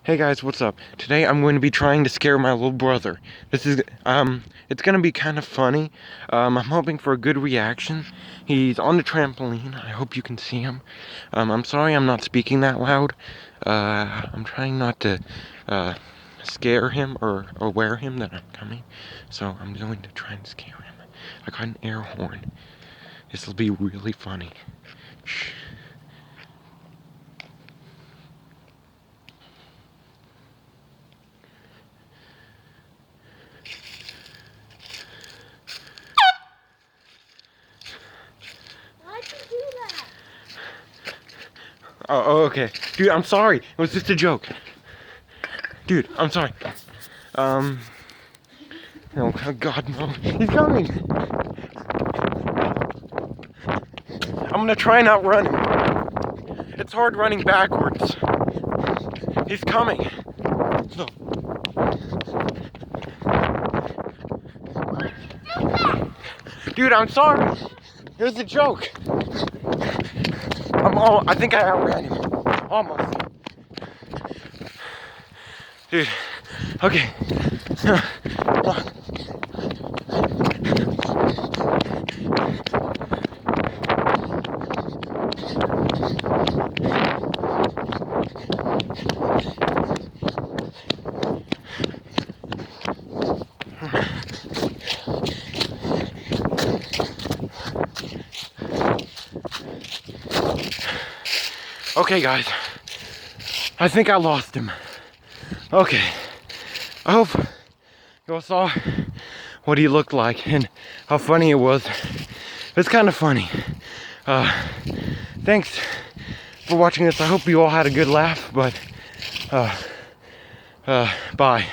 Hey guys, what's up? Today I'm going to be trying to scare my little brother. It's gonna be kind of funny. I'm hoping for a good reaction. He's on the trampoline. I hope you can see him. I'm sorry I'm not speaking that loud. I'm trying not to, scare him or aware him that I'm coming. So I'm going to try and scare him. I got an air horn. This will be really funny. Shh. Why'd you do that? Oh, okay. Dude, I'm sorry. It was just a joke. Dude, I'm sorry. Oh God, no. He's coming. I'm gonna try and outrun him. It's hard running backwards. He's coming. No. Dude, I'm sorry. It was a joke. I think I outran him. Almost. Dude, okay. Okay, guys. I think I lost him. Okay. I hope you all saw what he looked like and how funny it was. It's kind of funny. Thanks for watching this. I hope you all had a good laugh, but bye.